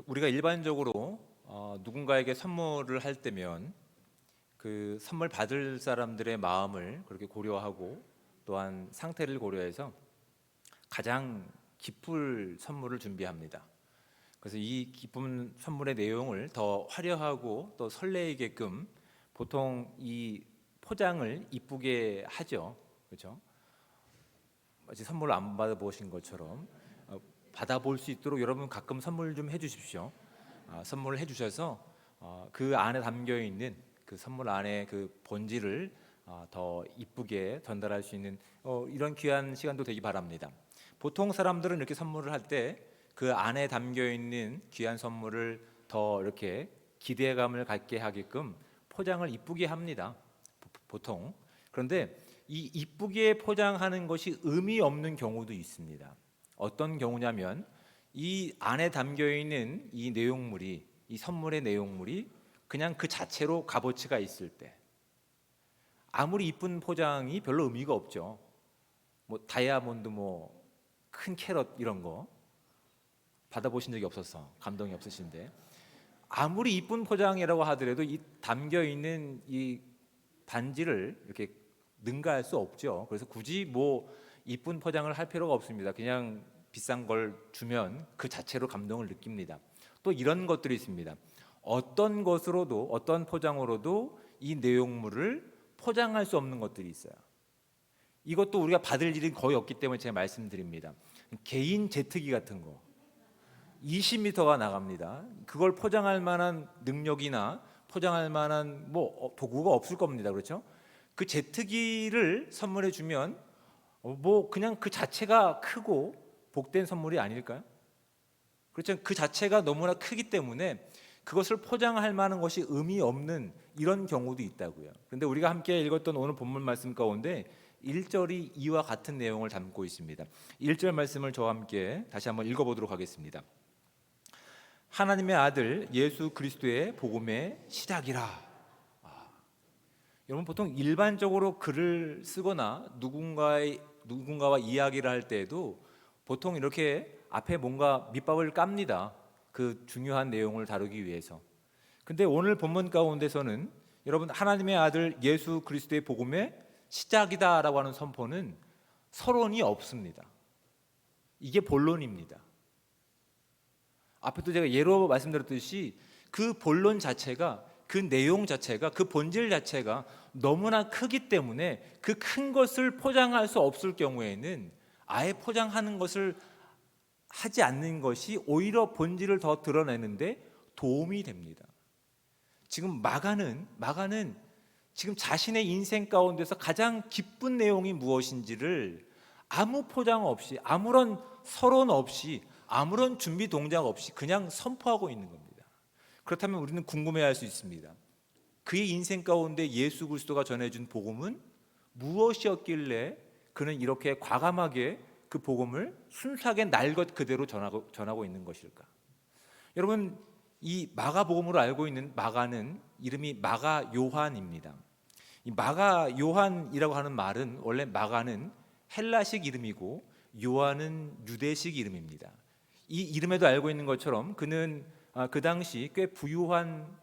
우리가 일반적으로 누군가에게 선물을 할 때면 그 선물 받을 사람들의 마음을 그렇게 고려하고 또한 상태를 고려해서 가장 기쁠 선물을 준비합니다. 그래서 이 기쁜 선물의 내용을 더 화려하고 또 설레이게끔 보통 이 포장을 이쁘게 하죠. 그렇죠? 마치 선물을 안 받아보신 것처럼 받아볼 수 있도록 여러분 가끔 선물 좀 해주십시오. 선물을 해주셔서 그 안에 담겨 있는 그 선물 안에 그 본질을 더 이쁘게 전달할 수 있는 이런 귀한 시간도 되기 바랍니다. 보통 사람들은 이렇게 선물을 할 때 그 안에 담겨 있는 귀한 선물을 더 이렇게 기대감을 갖게 하게끔 포장을 이쁘게 합니다. 보통. 그런데 이 이쁘게 포장하는 것이 의미 없는 경우도 있습니다. 어떤 경우냐면 이 안에 담겨 있는 이 내용물이, 이 선물의 내용물이 그냥 그 자체로 값어치가 있을 때, 아무리 이쁜 포장이 별로 의미가 없죠. 뭐 다이아몬드, 뭐 큰 캐럿 이런 거 받아보신 적이 없어서 감동이 없으신데, 아무리 이쁜 포장이라고 하더라도 이 담겨 있는 이 반지를 이렇게 능가할 수 없죠. 그래서 굳이 뭐 이쁜 포장을 할 필요가 없습니다. 그냥 비싼 걸 주면 그 자체로 감동을 느낍니다. 또 이런 것들이 있습니다. 어떤 것으로도, 어떤 포장으로도 이 내용물을 포장할 수 없는 것들이 있어요. 이것도 우리가 받을 일이 거의 없기 때문에 제가 말씀드립니다. 개인 제트기 같은 거 20m가 나갑니다. 그걸 포장할 만한 능력이나 포장할 만한 뭐 도구가 없을 겁니다. 그렇죠? 그 제트기를 선물해 주면 뭐 그냥 그 자체가 크고 복된 선물이 아닐까요? 그렇죠? 그 자체가 너무나 크기 때문에 그것을 포장할 만한 것이 의미 없는 이런 경우도 있다고요. 그런데 우리가 함께 읽었던 오늘 본문 말씀 가운데 1절이 이와 같은 내용을 담고 있습니다. 1절 말씀을 저와 함께 다시 한번 읽어보도록 하겠습니다. 하나님의 아들 예수 그리스도의 복음의 시작이라. 여러분, 보통 일반적으로 글을 쓰거나 누군가와 이야기를 할 때에도 보통 이렇게 앞에 뭔가 밑밥을 깝니다. 그 중요한 내용을 다루기 위해서. 근데 오늘 본문 가운데서는 여러분, 하나님의 아들 예수 그리스도의 복음의 시작이다라고 하는 선포는 서론이 없습니다. 이게 본론입니다. 앞에도 제가 예로 말씀드렸듯이 그 본론 자체가, 그 내용 자체가, 그 본질 자체가 너무나 크기 때문에 그 큰 것을 포장할 수 없을 경우에는 아예 포장하는 것을 하지 않는 것이 오히려 본질을 더 드러내는데 도움이 됩니다. 지금 마가는 지금 자신의 인생 가운데서 가장 기쁜 내용이 무엇인지를 아무 포장 없이, 아무런 서론 없이, 아무런 준비 동작 없이 그냥 선포하고 있는 겁니다. 그렇다면 우리는 궁금해할 수 있습니다. 그의 인생 가운데 예수 그리스도가 전해준 복음은 무엇이었길래 그는 이렇게 과감하게 그 복음을 순수하게 날 것 그대로 전하고 있는 것일까? 여러분, 이 마가복음으로 알고 있는 마가는 이름이 마가 요한입니다. 이 마가 요한이라고 하는 말은, 원래 마가는 헬라식 이름이고 요한은 유대식 이름입니다. 이 이름에도 알고 있는 것처럼 그는 그 당시 꽤 부유한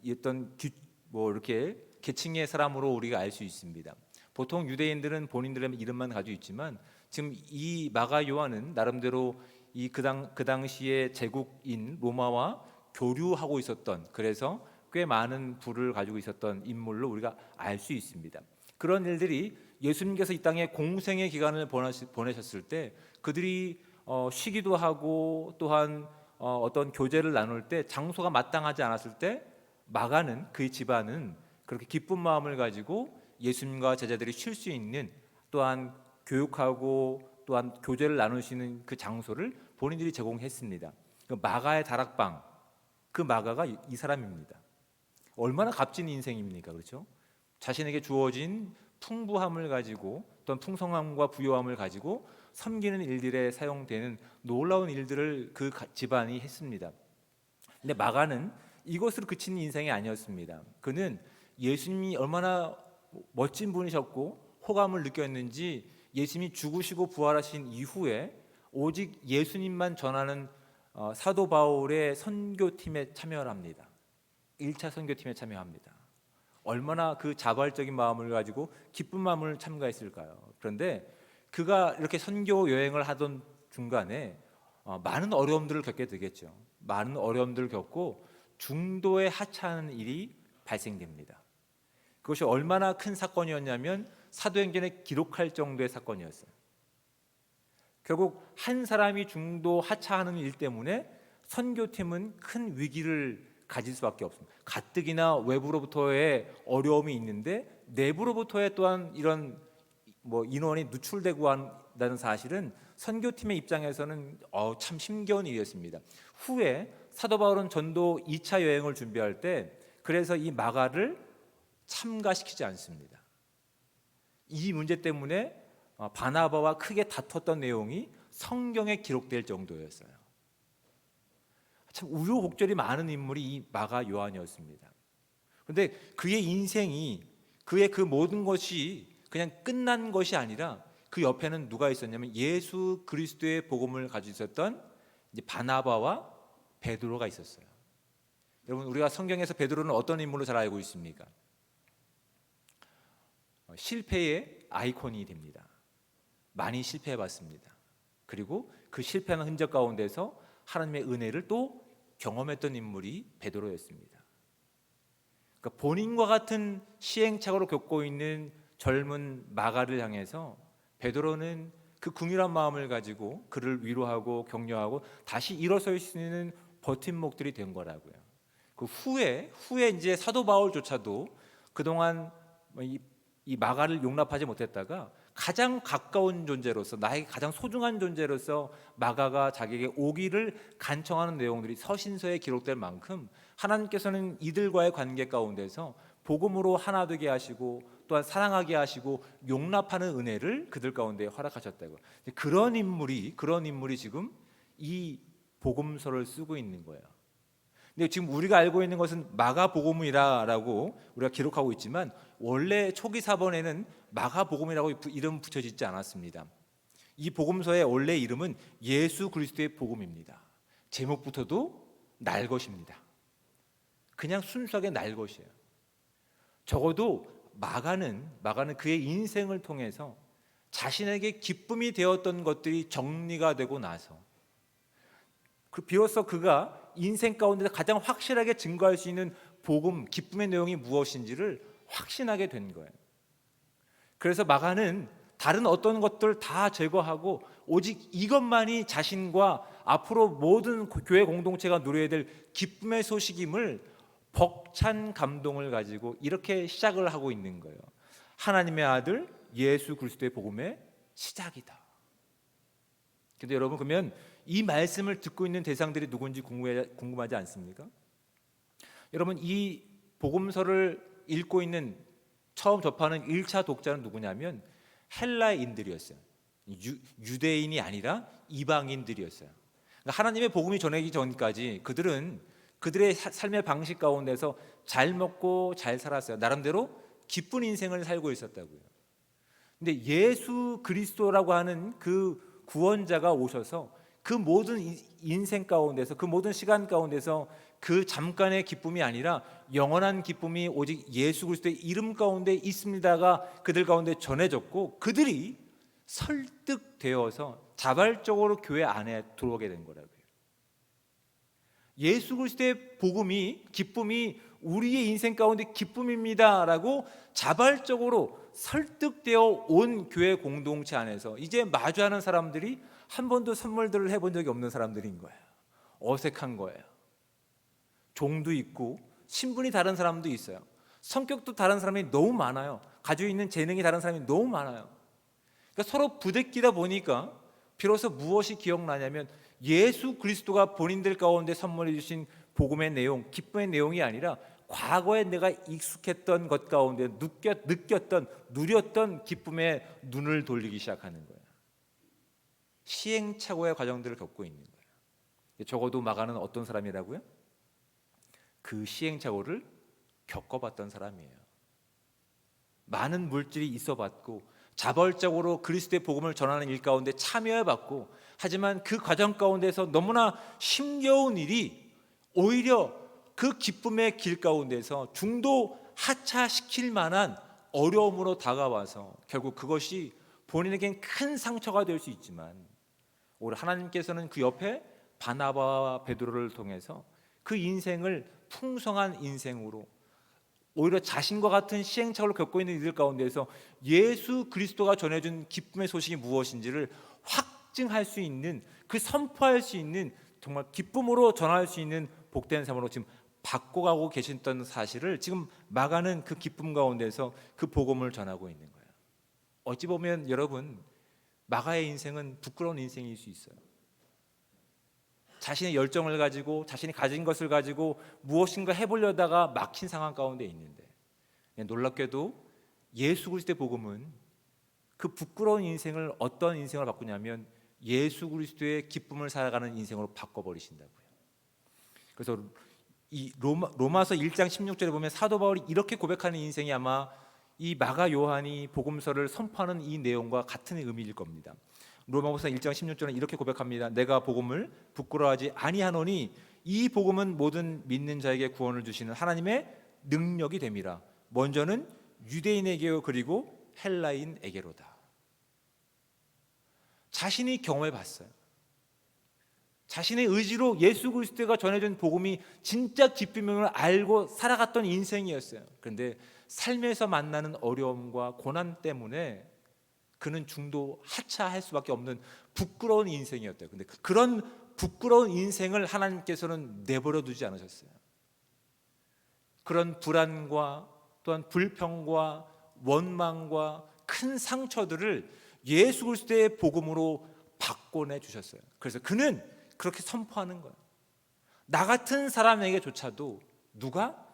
이렇게 계층의 사람으로 우리가 알 수 있습니다. 보통 유대인들은 본인들의 이름만 가지고 있지만 지금 이 마가 요한은 나름대로 그 당시의 제국인 로마와 교류하고 있었던, 그래서 꽤 많은 부를 가지고 있었던 인물로 우리가 알 수 있습니다. 그런 일들이 예수님께서 이 땅에 공생의 기간을 보내셨을 때 그들이 쉬기도 하고 또한 어떤 교제를 나눌 때 장소가 마땅하지 않았을 때 마가는, 그의 집안은 그렇게 기쁜 마음을 가지고 예수님과 제자들이 쉴 수 있는, 또한 교육하고 또한 교제를 나누시는 그 장소를 본인들이 제공했습니다. 그 마가의 다락방, 그 마가가 이 사람입니다. 얼마나 값진 인생입니까? 그렇죠? 자신에게 주어진 풍부함을 가지고, 또한 풍성함과 부요함을 가지고 섬기는 일들에 사용되는 놀라운 일들을 그 집안이 했습니다. 근데 마가는 이것으로 그친 인생이 아니었습니다. 그는 예수님이 얼마나 멋진 분이셨고 호감을 느꼈는지 예수님이 죽으시고 부활하신 이후에 오직 예수님만 전하는 사도 바울의 선교팀에 참여를 합니다. 1차 선교팀에 참여합니다. 얼마나 그 자발적인 마음을 가지고 기쁜 마음을 참가했을까요? 그런데 그가 이렇게 선교 여행을 하던 중간에 많은 어려움들을 겪게 되겠죠. 많은 어려움들을 겪고 중도에 하차하는 일이 발생됩니다. 그것이 얼마나 큰 사건이었냐면 사도행전에 기록할 정도의 사건이었어요. 결국 한 사람이 중도 하차하는 일 때문에 선교팀은 큰 위기를 가질 수밖에 없습니다. 가뜩이나 외부로부터의 어려움이 있는데 내부로부터의 또한 이런 인원이 누출되고 한다는 사실은 선교팀의 입장에서는 참 힘겨운 일이었습니다. 후에 사도 바울은 전도 2차 여행을 준비할 때 그래서 이 마가를 참가시키지 않습니다. 이 문제 때문에 바나바와 크게 다퉜던 내용이 성경에 기록될 정도였어요. 참 우여곡절이 많은 인물이 이 마가 요한이었습니다. 그런데 그의 인생이 그의 그 모든 것이 그냥 끝난 것이 아니라 그 옆에는 누가 있었냐면 예수 그리스도의 복음을 가지고 있었던 이제 바나바와 베드로가 있었어요. 여러분, 우리가 성경에서 베드로는 어떤 인물로 잘 알고 있습니까? 실패의 아이콘이 됩니다. 많이 실패해봤습니다. 그리고 그 실패하는 흔적 가운데서 하나님의 은혜를 또 경험했던 인물이 베드로였습니다. 그러니까 본인과 같은 시행착오를 겪고 있는 젊은 마가를 향해서 베드로는 그 긍휼한 마음을 가지고 그를 위로하고 격려하고 다시 일어설 수 있는 버팀목들이 된 거라고요. 그 후에 이제 사도 바울조차도 그동안 이 마가를 용납하지 못했다가 가장 가까운 존재로서 나에게 가장 소중한 존재로서 마가가 자기에게 오기를 간청하는 내용들이 서신서에 기록될 만큼 하나님께서는 이들과의 관계 가운데서 복음으로 하나 되게 하시고 또한 사랑하게 하시고 용납하는 은혜를 그들 가운데 허락하셨다고. 그런 인물이 지금 이 복음서를 쓰고 있는 거예요. 근데 지금 우리가 알고 있는 것은 마가복음이라고 우리가 기록하고 있지만 원래 초기 사본에는 마가복음이라고 이름 붙여지지 않았습니다. 이 복음서의 원래 이름은 예수 그리스도의 복음입니다. 제목부터도 날 것입니다. 그냥 순수하게 날 것이에요. 적어도 마가는 그의 인생을 통해서 자신에게 기쁨이 되었던 것들이 정리가 되고 나서 비로소 그가 인생 가운데 가장 확실하게 증거할 수 있는 복음, 기쁨의 내용이 무엇인지를 확신하게 된 거예요. 그래서 마가는 다른 어떤 것들 다 제거하고 오직 이것만이 자신과 앞으로 모든 교회 공동체가 누려야 될 기쁨의 소식임을 벅찬 감동을 가지고 이렇게 시작을 하고 있는 거예요. 하나님의 아들 예수 그리스도의 복음의 시작이다. 근데 여러분, 그러면 이 말씀을 듣고 있는 대상들이 누군지 궁금하지 않습니까? 여러분, 이 복음서를 읽고 있는 처음 접하는 1차 독자는 누구냐면 헬라인들이었어요. 유대인이 아니라 이방인들이었어요. 그러니까 하나님의 복음이 전하기 전까지 그들은 그들의 삶의 방식 가운데서 잘 먹고 잘 살았어요. 나름대로 기쁜 인생을 살고 있었다고요. 근데 예수 그리스도라고 하는 그 구원자가 오셔서 그 모든 인생 가운데서 그 모든 시간 가운데서 그 잠깐의 기쁨이 아니라 영원한 기쁨이 오직 예수 그리스도의 이름 가운데 있습니다가 그들 가운데 전해졌고 그들이 설득되어서 자발적으로 교회 안에 들어오게 된 거라고요. 예수 그리스도의 복음이 기쁨이 우리의 인생 가운데 기쁨입니다라고 자발적으로 설득되어 온 교회 공동체 안에서 이제 마주하는 사람들이 한 번도 선물들을 해본 적이 없는 사람들인 거예요. 어색한 거예요. 종도 있고 신분이 다른 사람도 있어요. 성격도 다른 사람이 너무 많아요. 가지고 있는 재능이 다른 사람이 너무 많아요. 그러니까 서로 부대끼다 보니까 비로소 무엇이 기억나냐면 예수 그리스도가 본인들 가운데 선물해 주신 복음의 내용, 기쁨의 내용이 아니라 과거에 내가 익숙했던 것 가운데 느꼈던, 누렸던 기쁨에 눈을 돌리기 시작하는 거예요. 시행착오의 과정들을 겪고 있는 거예요. 적어도 마가는 어떤 사람이라고요? 그 시행착오를 겪어봤던 사람이에요. 많은 물질이 있어봤고 자발적으로 그리스도의 복음을 전하는 일 가운데 참여해봤고, 하지만 그 과정 가운데서 너무나 힘겨운 일이 오히려 그 기쁨의 길 가운데서 중도 하차시킬 만한 어려움으로 다가와서 결국 그것이 본인에겐 큰 상처가 될 수 있지만, 오히려 하나님께서는 그 옆에 바나바와 베드로를 통해서 그 인생을 풍성한 인생으로, 오히려 자신과 같은 시행착오를 겪고 있는 이들 가운데서 예수 그리스도가 전해준 기쁨의 소식이 무엇인지를 확증할 수 있는, 그 선포할 수 있는, 정말 기쁨으로 전할 수 있는 복된 삶으로 지금 바꿔가고 계셨던 사실을 지금 마가는 그 기쁨 가운데서 그 복음을 전하고 있는 거예요. 어찌 보면 여러분, 마가의 인생은 부끄러운 인생일 수 있어요. 자신의 열정을 가지고 자신이 가진 것을 가지고 무엇인가 해보려다가 막힌 상황 가운데 있는데, 놀랍게도 예수 그리스도의 복음은 그 부끄러운 인생을 어떤 인생으로 바꾸냐면 예수 그리스도의 기쁨을 살아가는 인생으로 바꿔버리신다고요. 그래서 이 로마서 1장 16절에 보면 사도 바울이 이렇게 고백하는 인생이 아마 이 마가 요한이 복음서를 선포하는 이 내용과 같은 의미일 겁니다. 로마서 1장 16절은 이렇게 고백합니다. 내가 복음을 부끄러워하지 아니하노니 이 복음은 모든 믿는 자에게 구원을 주시는 하나님의 능력이 됨이라. 먼저는 유대인에게요 그리고 헬라인에게로다. 자신이 경험해 봤어요. 자신의 의지로 예수 그리스도가 전해준 복음이 진짜 기쁨임을 알고 살아갔던 인생이었어요. 그런데 삶에서 만나는 어려움과 고난 때문에 그는 중도 하차할 수밖에 없는 부끄러운 인생이었대요. 근데 그런 부끄러운 인생을 하나님께서는 내버려 두지 않으셨어요. 그런 불안과 또한 불평과 원망과 큰 상처들을 예수 그리스도의 복음으로 바꿔내 주셨어요. 그래서 그는 그렇게 선포하는 거예요. 나 같은 사람에게조차도 누가?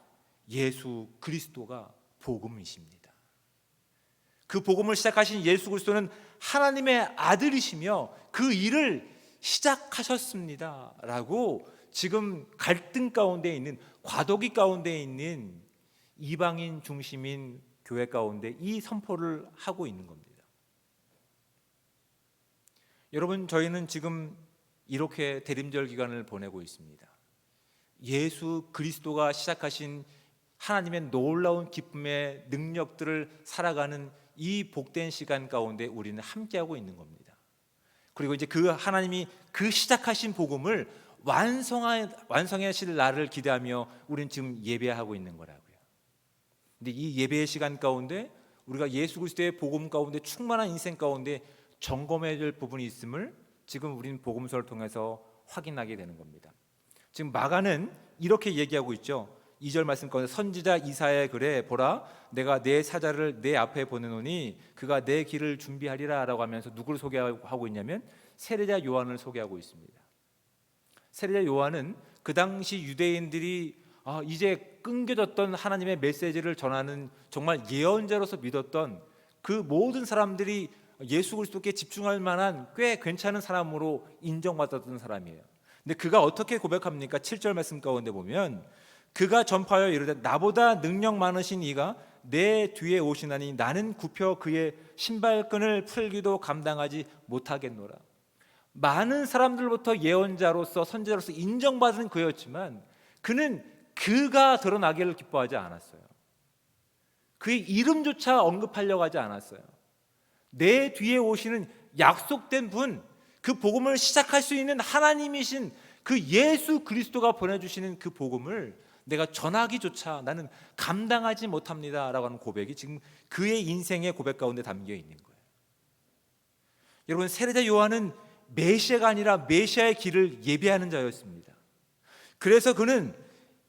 예수 그리스도가 복음이십니다. 그 복음을 시작하신 예수 그리스도는 하나님의 아들이시며 그 일을 시작하셨습니다 라고 지금 갈등 가운데 있는, 과도기 가운데 있는 이방인 중심인 교회 가운데 이 선포를 하고 있는 겁니다. 여러분, 저희는 지금 이렇게 대림절 기간을 보내고 있습니다. 예수 그리스도가 시작하신 하나님의 놀라운 기쁨의 능력들을 살아가는 이 복된 시간 가운데 우리는 함께하고 있는 겁니다. 그리고 이제 그 하나님이 그 시작하신 복음을 완성하실 날을 기대하며 우리는 지금 예배하고 있는 거라고요. 근데 이 예배의 시간 가운데 우리가 예수 그리스도의 복음 가운데 충만한 인생 가운데 점검해야 될 부분이 있음을 지금 우리는 복음서를 통해서 확인하게 되는 겁니다. 지금 마가는 이렇게 얘기하고 있죠. 2절 말씀 가운데 선지자 이사야의 글에 보라 내가 내 사자를 내 앞에 보내노니 그가 내 길을 준비하리라 라고 하면서 누구를 소개하고 있냐면 세례자 요한을 소개하고 있습니다. 세례자 요한은 그 당시 유대인들이 이제 끊겨졌던 하나님의 메시지를 전하는 정말 예언자로서 믿었던 그 모든 사람들이 예수 그리스도께 집중할 만한 꽤 괜찮은 사람으로 인정받았던 사람이에요. 근데 그가 어떻게 고백합니까? 7절 말씀 가운데 보면 그가 전파하여 이르되 나보다 능력 많으신 이가 내 뒤에 오시나니 나는 굽혀 그의 신발끈을 풀기도 감당하지 못하겠노라. 많은 사람들로부터 예언자로서 선지자로서 인정받은 그였지만 그는 그가 드러나기를 기뻐하지 않았어요. 그의 이름조차 언급하려고 하지 않았어요. 내 뒤에 오시는 약속된 분, 그 복음을 시작할 수 있는 하나님이신 그 예수 그리스도가 보내주시는 그 복음을 내가 전하기조차 나는 감당하지 못합니다 라고 하는 고백이 지금 그의 인생의 고백 가운데 담겨 있는 거예요. 여러분, 세례자 요한은 메시아가 아니라 메시아의 길을 예배하는 자였습니다. 그래서 그는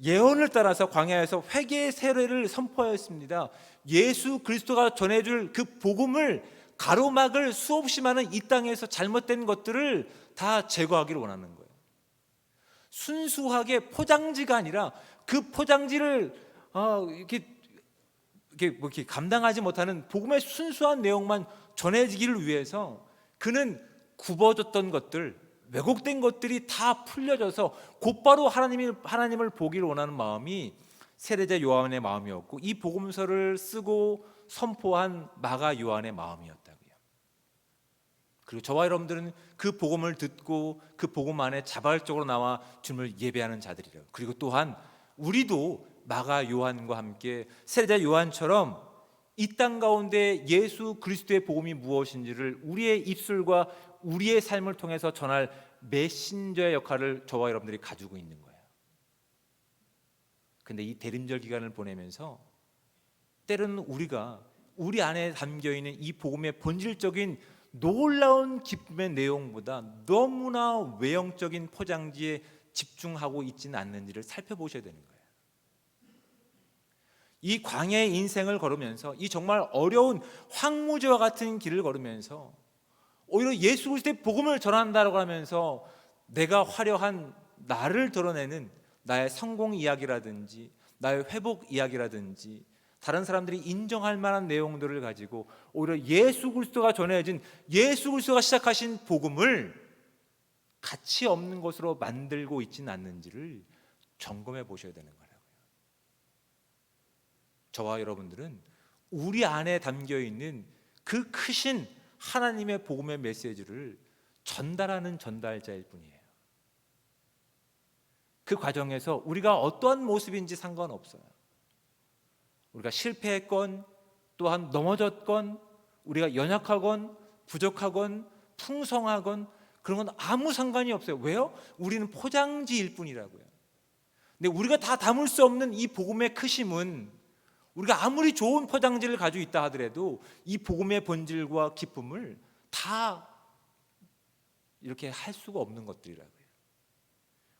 예언을 따라서 광야에서 회개의 세례를 선포하였습니다. 예수 그리스도가 전해줄 그 복음을 가로막을 수없이 많은 이 땅에서 잘못된 것들을 다 제거하기를 원하는 거예요. 순수하게 포장지가 아니라 그 포장지를 이렇게 감당하지 못하는 복음의 순수한 내용만 전해지기를 위해서 그는 굽어졌던 것들, 왜곡된 것들이 다 풀려져서 곧바로 하나님을 보기를 원하는 마음이 세례자 요한의 마음이었고, 이 복음서를 쓰고 선포한 마가 요한의 마음이었다고요. 그리고 저와 여러분들은 그 복음을 듣고 그 복음 안에 자발적으로 나와 주님을 예배하는 자들이래요. 그리고 또한 우리도 마가 요한과 함께 세례자 요한처럼 이 땅 가운데 예수 그리스도의 복음이 무엇인지를 우리의 입술과 우리의 삶을 통해서 전할 메신저의 역할을 저와 여러분들이 가지고 있는 거예요. 근데 이 대림절 기간을 보내면서 때로는 우리가 우리 안에 담겨있는 이 복음의 본질적인 놀라운 기쁨의 내용보다 너무나 외형적인 포장지에 집중하고 있지는 않는지를 살펴보셔야 되는 거예요. 이 광야의 인생을 걸으면서 이 정말 어려운 황무지와 같은 길을 걸으면서 오히려 예수 그리스도의 복음을 전한다고 하면서 내가 화려한 나를 드러내는 나의 성공 이야기라든지 나의 회복 이야기라든지 다른 사람들이 인정할 만한 내용들을 가지고 오히려 예수 그리스도가 전해진 예수 그리스도가 시작하신 복음을 가치 없는 것으로 만들고 있지는 않는지를 점검해 보셔야 되는 거라고요. 저와 여러분들은 우리 안에 담겨 있는 그 크신 하나님의 복음의 메시지를 전달하는 전달자일 뿐이에요. 그 과정에서 우리가 어떠한 모습인지 상관없어요. 우리가 실패했건 또한 넘어졌건 우리가 연약하건 부족하건 풍성하건 그런 건 아무 상관이 없어요. 왜요? 우리는 포장지일 뿐이라고요. 근데 우리가 다 담을 수 없는 이 복음의 크심은 우리가 아무리 좋은 포장지를 가지고 있다 하더라도 이 복음의 본질과 기쁨을 다 이렇게 할 수가 없는 것들이라고요.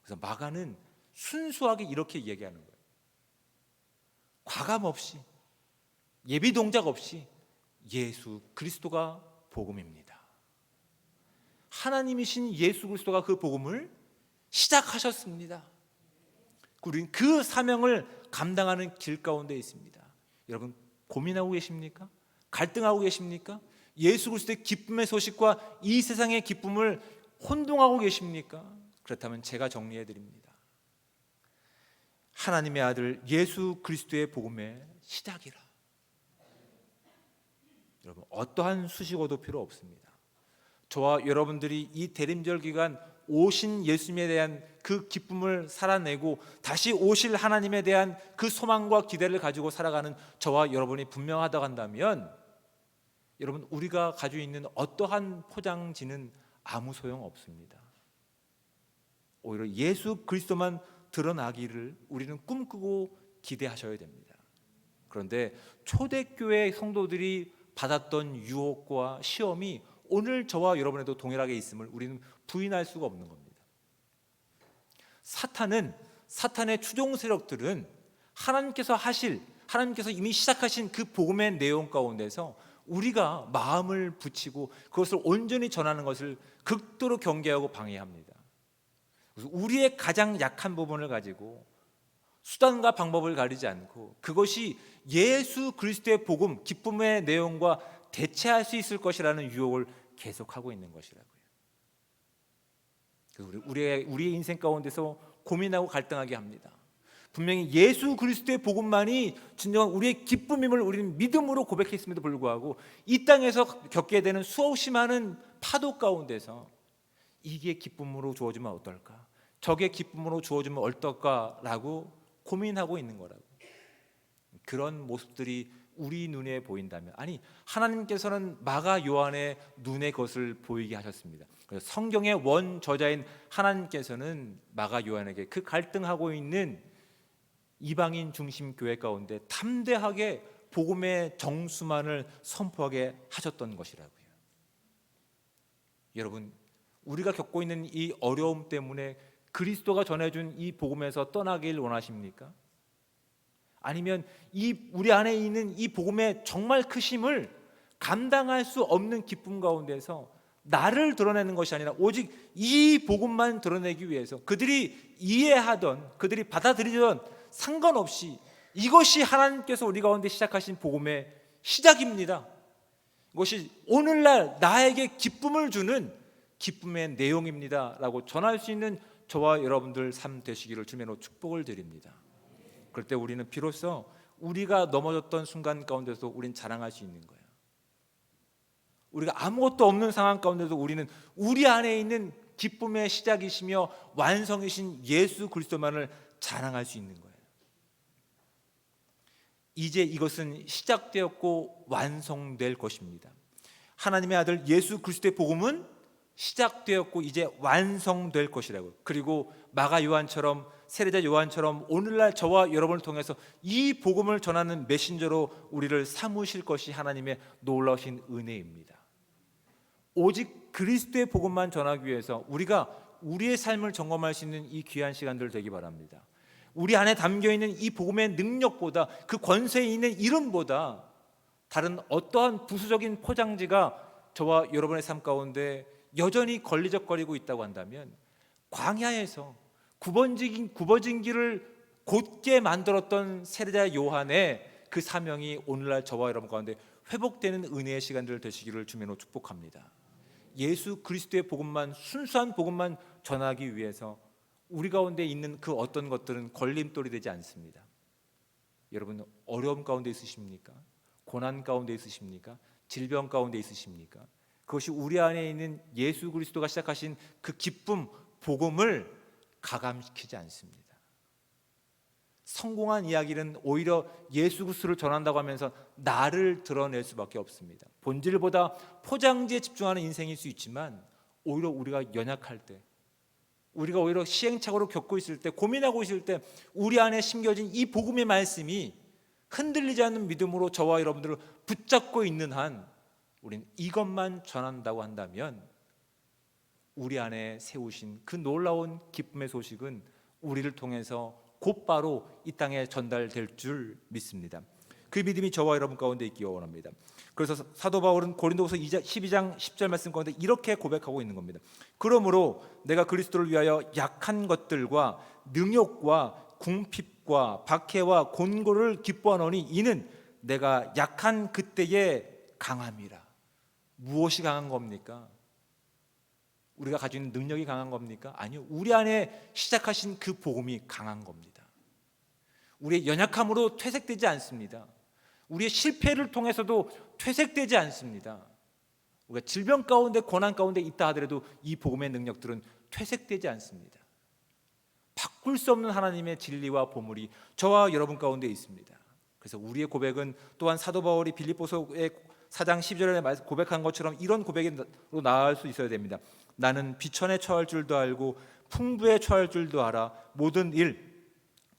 그래서 마가는 순수하게 이렇게 얘기하는 거예요. 과감 없이 예비 동작 없이 예수 그리스도가 복음입니다. 하나님이신 예수 그리스도가 그 복음을 시작하셨습니다. 우리는 그 사명을 감당하는 길 가운데 있습니다. 여러분 고민하고 계십니까? 갈등하고 계십니까? 예수 그리스도의 기쁨의 소식과 이 세상의 기쁨을 혼동하고 계십니까? 그렇다면 제가 정리해 드립니다. 하나님의 아들 예수 그리스도의 복음의 시작이라. 여러분 어떠한 수식어도 필요 없습니다. 저와 여러분들이 이 대림절 기간 오신 예수님에 대한 그 기쁨을 살아내고 다시 오실 하나님에 대한 그 소망과 기대를 가지고 살아가는 저와 여러분이 분명하다고 한다면 여러분 우리가 가지고 있는 어떠한 포장지는 아무 소용 없습니다. 오히려 예수 그리스도만 드러나기를 우리는 꿈꾸고 기대하셔야 됩니다. 그런데 초대교회 성도들이 받았던 유혹과 시험이 오늘 저와 여러분에도 동일하게 있음을 우리는 부인할 수가 없는 겁니다. 사탄의 추종 세력들은 하나님께서 이미 시작하신 그 복음의 내용 가운데서 우리가 마음을 붙이고 그것을 온전히 전하는 것을 극도로 경계하고 방해합니다. 그래서 우리의 가장 약한 부분을 가지고 수단과 방법을 가리지 않고 그것이 예수 그리스도의 복음, 기쁨의 내용과 대체할 수 있을 것이라는 유혹을 계속하고 있는 것이라고요. 우리의 인생 가운데서 고민하고 갈등하게 합니다. 분명히 예수 그리스도의 복음만이 진정한 우리의 기쁨임을 우리는 믿음으로 고백했음에도 불구하고 이 땅에서 겪게 되는 수없이 많은 파도 가운데서 이게 기쁨으로 주어지면 어떨까? 저게 기쁨으로 주어지면 어떨까라고 고민하고 있는 거라고. 그런 모습들이 우리 눈에 보인다면 하나님께서는 마가 요한의 눈에 그것을 보이게 하셨습니다. 그래서 성경의 원 저자인 하나님께서는 마가 요한에게 그 갈등하고 있는 이방인 중심 교회 가운데 담대하게 복음의 정수만을 선포하게 하셨던 것이라고요. 여러분 우리가 겪고 있는 이 어려움 때문에 그리스도가 전해준 이 복음에서 떠나길 원하십니까? 아니면 우리 안에 있는 이 복음의 정말 크심을 감당할 수 없는 기쁨 가운데서 나를 드러내는 것이 아니라 오직 이 복음만 드러내기 위해서 그들이 이해하던 그들이 받아들이던 상관없이 이것이 하나님께서 우리 가운데 시작하신 복음의 시작입니다. 이것이 오늘날 나에게 기쁨을 주는 기쁨의 내용입니다 라고 전할 수 있는 저와 여러분들 삶 되시기를 주님으로 축복을 드립니다. 그럴 때 우리는 비로소 우리가 넘어졌던 순간 가운데서 우리는 자랑할 수 있는 거예요. 우리가 아무것도 없는 상황 가운데서 우리는 우리 안에 있는 기쁨의 시작이시며 완성이신 예수 그리스도만을 자랑할 수 있는 거예요. 이제 이것은 시작되었고 완성될 것입니다. 하나님의 아들 예수 그리스도의 복음은 시작되었고 이제 완성될 것이라고요. 그리고 마가 요한처럼, 세례자 요한처럼 오늘날 저와 여러분을 통해서 이 복음을 전하는 메신저로 우리를 삼으실 것이 하나님의 놀라우신 은혜입니다. 오직 그리스도의 복음만 전하기 위해서 우리가 우리의 삶을 점검할 수 있는 이 귀한 시간들 되기 바랍니다. 우리 안에 담겨있는 이 복음의 능력보다, 그 권세에 있는 이름보다 다른 어떠한 부수적인 포장지가 저와 여러분의 삶 가운데 여전히 걸리적거리고 있다고 한다면, 광야에서 굽어진 길을 곧게 만들었던 세례자 요한의 그 사명이 오늘날 저와 여러분 가운데 회복되는 은혜의 시간들 되시기를 주님으로 축복합니다. 예수 그리스도의 복음만, 순수한 복음만 전하기 위해서 우리 가운데 있는 그 어떤 것들은 걸림돌이 되지 않습니다. 여러분, 어려움 가운데 있으십니까? 고난 가운데 있으십니까? 질병 가운데 있으십니까? 그것이 우리 안에 있는 예수 그리스도가 시작하신 그 기쁨, 복음을 가감시키지 않습니다. 성공한 이야기는 오히려 예수 그리스도를 전한다고 하면서 나를 드러낼 수밖에 없습니다. 본질보다 포장지에 집중하는 인생일 수 있지만, 오히려 우리가 연약할 때, 우리가 오히려 시행착오를 겪고 있을 때, 고민하고 있을 때 우리 안에 심겨진 이 복음의 말씀이 흔들리지 않는 믿음으로 저와 여러분들을 붙잡고 있는 한, 우리는 이것만 전한다고 한다면 우리 안에 세우신 그 놀라운 기쁨의 소식은 우리를 통해서 곧바로 이 땅에 전달될 줄 믿습니다. 그 믿음이 저와 여러분 가운데 있기 원합니다. 그래서 사도 바울은 고린도후서 12장 10절 말씀 가운데 이렇게 고백하고 있는 겁니다. 그러므로 내가 그리스도를 위하여 약한 것들과 능욕과 궁핍과 박해와 곤고를 기뻐하노니 이는 내가 약한 그때에 강함이라. 무엇이 강한 겁니까? 우리가 가지고 있는 능력이 강한 겁니까? 아니요, 우리 안에 시작하신 그 복음이 강한 겁니다. 우리의 연약함으로 퇴색되지 않습니다. 우리의 실패를 통해서도 퇴색되지 않습니다. 우리가 질병 가운데, 고난 가운데 있다 하더라도 이 복음의 능력들은 퇴색되지 않습니다. 바꿀 수 없는 하나님의 진리와 보물이 저와 여러분 가운데 있습니다. 그래서 우리의 고백은 또한 사도 바울이 빌립보서의 4장 12절에 고백한 것처럼 이런 고백으로 나아갈 수 있어야 됩니다. 나는 비천에 처할 줄도 알고 풍부에 처할 줄도 알아. 모든 일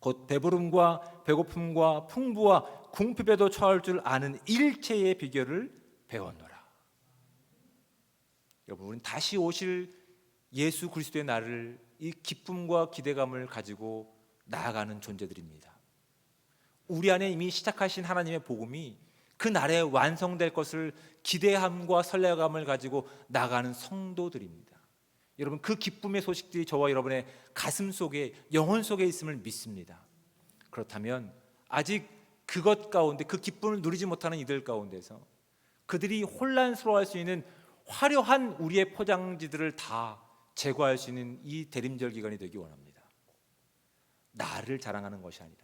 곧 배부름과 배고픔과 풍부와 궁핍에도 처할 줄 아는 일체의 비결을 배웠노라. 여러분, 우리는 다시 오실 예수 그리스도의 날을 이 기쁨과 기대감을 가지고 나아가는 존재들입니다. 우리 안에 이미 시작하신 하나님의 복음이 그 날에 완성될 것을 기대함과 설레감을 가지고 나가는 성도들입니다. 여러분, 그 기쁨의 소식들이 저와 여러분의 가슴 속에, 영혼 속에 있음을 믿습니다. 그렇다면 아직 그것 가운데, 그 기쁨을 누리지 못하는 이들 가운데서 그들이 혼란스러워할 수 있는 화려한 우리의 포장지들을 다 제거할 수 있는 이 대림절 기간이 되기 원합니다. 나를 자랑하는 것이 아니라,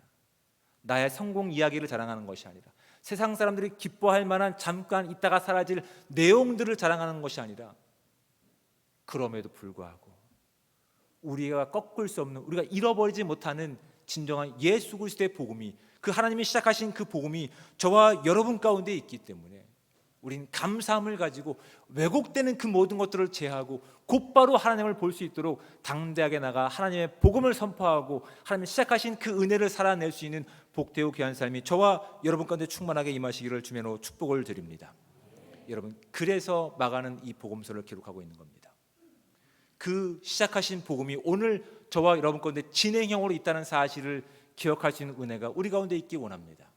나의 성공 이야기를 자랑하는 것이 아니라, 세상 사람들이 기뻐할 만한 잠깐 있다가 사라질 내용들을 자랑하는 것이 아니라, 그럼에도 불구하고 우리가 꺾을 수 없는, 우리가 잃어버리지 못하는 진정한 예수 그리스도의 복음이, 그 하나님이 시작하신 그 복음이 저와 여러분 가운데 있기 때문에 우린 감사함을 가지고 왜곡되는 그 모든 것들을 제하고 곧바로 하나님을 볼 수 있도록 당대하게 나가 하나님의 복음을 선포하고 하나님이 시작하신 그 은혜를 살아낼 수 있는 복되고 귀한 삶이 저와 여러분 가운데 충만하게 임하시기를 주님으로 축복을 드립니다. 여러분, 그래서 마가는 이 복음서를 기록하고 있는 겁니다. 그 시작하신 복음이 오늘 저와 여러분 가운데 진행형으로 있다는 사실을 기억할 수 있는 은혜가 우리 가운데 있기 원합니다.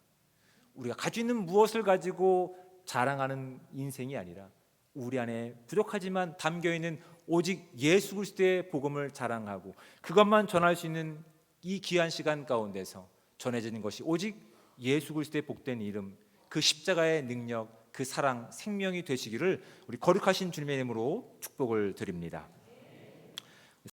우리가 가지고 있는 무엇을 가지고 자랑하는 인생이 아니라 우리 안에 부족하지만 담겨있는 오직 예수 그리스도의 복음을 자랑하고 그것만 전할 수 있는 이 귀한 시간 가운데서 전해지는 것이 오직 예수 그리스도의 복된 이름, 그 십자가의 능력, 그 사랑, 생명이 되시기를 우리 거룩하신 주님의 이름으로 축복을 드립니다.